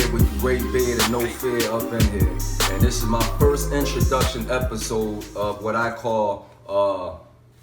head with the great beard and no fear up in here. And this is my first introduction episode of what I call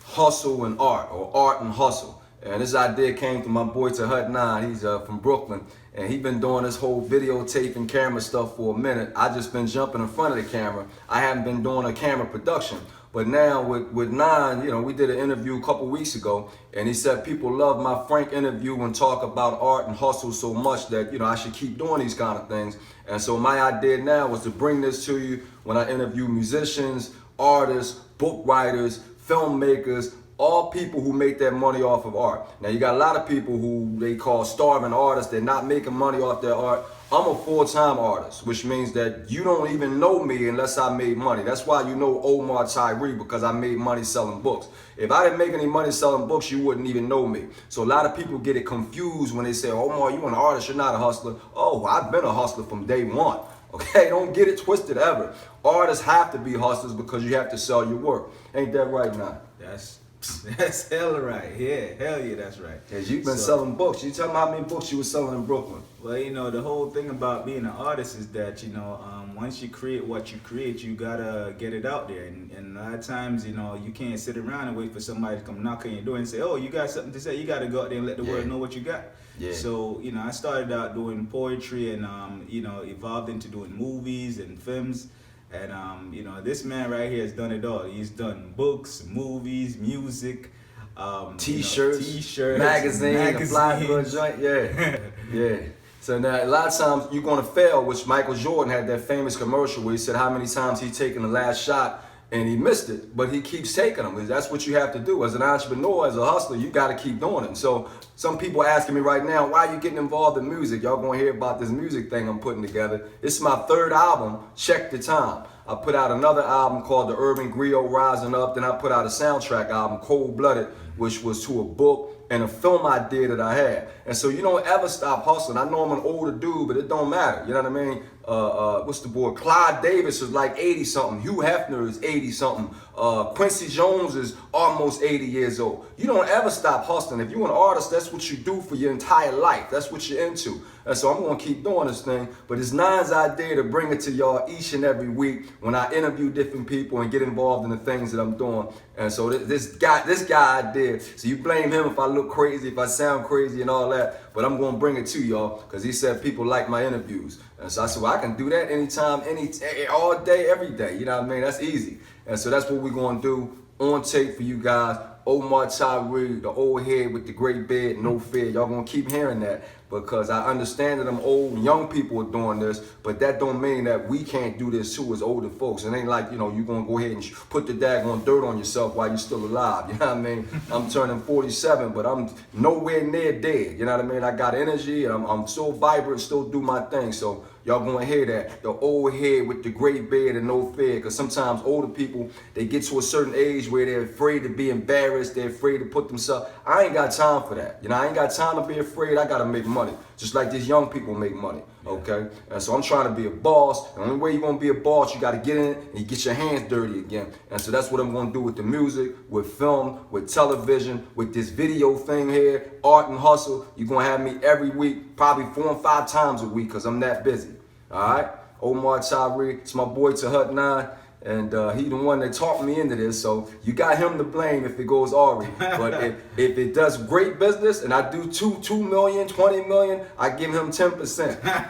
hustle and art, or art and hustle. And this idea came from my boy to Hut 9. He's from Brooklyn, and he's been doing this whole videotaping camera stuff for a minute. I just been jumping in front of the camera. I haven't been doing a camera production. But now with Nine, we did an interview a couple weeks ago, and he said people love my frank interview and talk about art and hustle so much that I should keep doing these kind of things. And so my idea now was to bring this to you when I interview musicians, artists, book writers, filmmakers, all people who make their money off of art. Now you got a lot of people who they call starving artists. They're not making money off their art. I'm a full-time artist, which means that you don't even know me unless I made money. That's why you know Omar Tyree, because I made money selling books. If I didn't make any money selling books, you wouldn't even know me. So a lot of people get it confused when they say, Omar, you an artist, you're not a hustler. Oh, I've been a hustler from day one. Okay, don't get it twisted ever. Artists have to be hustlers because you have to sell your work. Ain't that right now? That's hell right. Yeah, hell yeah, that's right. Cause you've been selling books. You tell me how many books you were selling in Brooklyn. Well, the whole thing about being an artist is that, once you create what you create, you gotta get it out there. And a lot of times, you can't sit around and wait for somebody to come knock on your door and say, oh, you got something to say. You gotta go out there and let the world know what you got. Yeah. So, I started out doing poetry and, evolved into doing movies and films. And this man right here has done it all. He's done books, movies, music, T-shirts, magazines, fly for a joint. Yeah. So now a lot of times you're gonna fail, which Michael Jordan had that famous commercial where he said how many times he's taken the last shot and he missed it, but he keeps taking them. That's what you have to do as an entrepreneur, as a hustler. You got to keep doing it. And so some people asking me right now, why are you getting involved in music? Y'all gonna hear about this music thing I'm putting together. It's my third album. Check the time. I put out another album called The Urban Griot Rising Up. Then I put out a soundtrack album, Cold Blooded, which was to a book and a film idea that I had. And so you don't ever stop hustling. I know I'm an older dude, but it don't matter. You know what I mean? What's the boy? Clyde Davis is like 80 something. Hugh Hefner is 80 something. Quincy Jones is almost 80 years old. You don't ever stop hustling. If you're an artist, that's what you do for your entire life. That's what you're into. And so I'm gonna keep doing this thing. But it's Nine's idea to bring it to y'all each and every week when I interview different people and get involved in the things that I'm doing. And so this guy idea. So you blame him if I look crazy, if I sound crazy and all that. But I'm gonna bring it to y'all because he said people like my interviews. And so I said, well, I can do that anytime, all day, every day. You know what I mean? That's easy. And so that's what we're gonna do on tape for you guys. Omar Tyree, the old head with the great beard, no fear. Y'all gonna keep hearing that because I understand that them old young people are doing this, but that don't mean that we can't do this too as older folks. It ain't like, you gonna go ahead and put the daggone dirt on yourself while you're still alive. You know what I mean? I'm turning 47, but I'm nowhere near dead. You know what I mean? I got energy and I'm so vibrant, still do my thing. So y'all gonna hear that. The old head with the great beard and no fear. Because sometimes older people, they get to a certain age where they're afraid to be embarrassed. They're afraid to put themselves. I ain't got time for that. I ain't got time to be afraid. I gotta make money. Just like these young people make money. Okay? And so I'm trying to be a boss. The only way you're gonna be a boss, you gotta get in and you get your hands dirty again. And so that's what I'm gonna do with the music, with film, with television, with this video thing here, art and hustle. You're gonna have me every week, probably 4 and 5 times a week, because I'm that busy. Alright? Omar Tyree, it's my boy to Hut 9. And he the one that talked me into this, so you got him to blame if it goes Ari. But if it does great business and I do 2 million, 20 million, I give him 10%.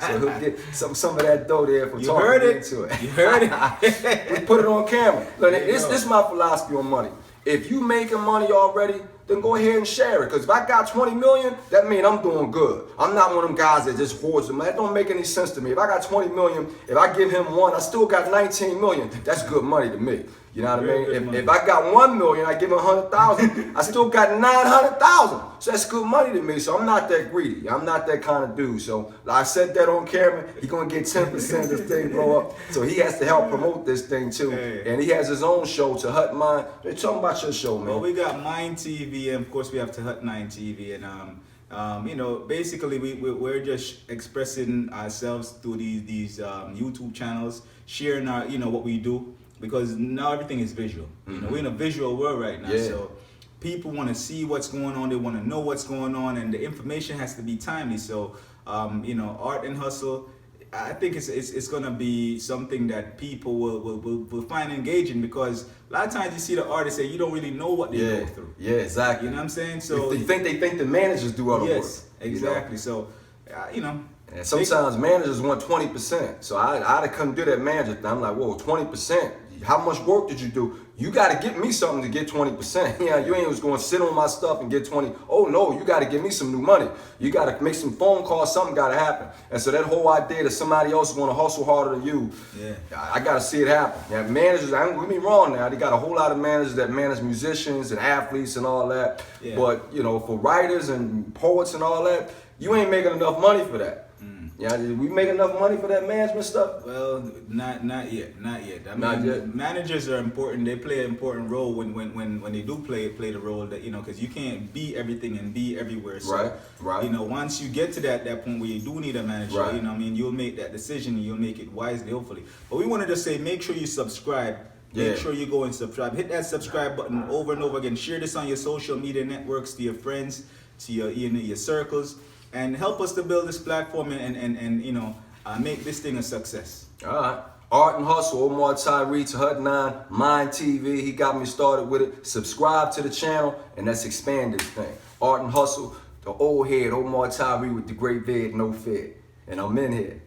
So he'll get some of that dough there for talking me into it. You heard it? We put it on camera. Look, this is my philosophy on money. If you making money already, then go ahead and share it. Because if I got 20 million, that means I'm doing good. I'm not one of them guys that just hoards them. That don't make any sense to me. If I got 20 million, if I give him 1, I still got 19 million. That's good money to me. You know what I mean? If I got 1 million, I give him 100,000. I still got 900,000. So that's good money to me. So I'm not that greedy. I'm not that kind of dude. So I said that on camera. He gonna get 10% of this thing blow up. So he has to help promote this thing too. Hey. And he has his own show to Hut Mind. They're talking about your show, man. Well, we got Mind TV, and of course we have to Hut 9 TV, and basically we're just expressing ourselves through these YouTube channels, sharing our what we do. Because now everything is visual. We're in a visual world right now. Yeah. So people want to see what's going on. They want to know what's going on, and the information has to be timely. So, art and hustle, I think it's gonna be something that people will find engaging, because a lot of times you see the artists and you don't really know what they go through. Yeah, exactly. You know what I'm saying? So they think the managers do all the work. yes, exactly. You know? So you know. And sometimes managers want 20%. So I couldn't do that manager thing. I'm like, whoa, 20%. How much work did you do? You got to get me something to get 20%. Yeah, you ain't just going to sit on my stuff and get 20. Oh no, you got to give me some new money. You got to make some phone calls. Something got to happen. And so that whole idea that somebody else is going to hustle harder than you, I got to see it happen. Yeah, managers, don't get me wrong now. They got a whole lot of managers that manage musicians and athletes and all that. Yeah. But you know, for writers and poets and all that, you ain't making enough money for that. Yeah, we make enough money for that management stuff? Well, not yet. I mean, not yet. Managers are important. They play an important role when they do play the role, that, you know, because you can't be everything and be everywhere. So, right. You know, once you get to that point where you do need a manager, you know, what I mean, you'll make that decision and you'll make it wisely, hopefully. But we wanted to say, make sure you subscribe. Make sure you go and subscribe. Hit that subscribe button over and over again. Share this on your social media networks, to your friends, to your circles. And help us to build this platform and you know, make this thing a success. All right. Art and Hustle, Omar Tyree to Hut 9, Mind TV. He got me started with it. Subscribe to the channel, and let's expand this thing. Art and Hustle, the old head, Omar Tyree with the great vid, no fed. And I'm in here.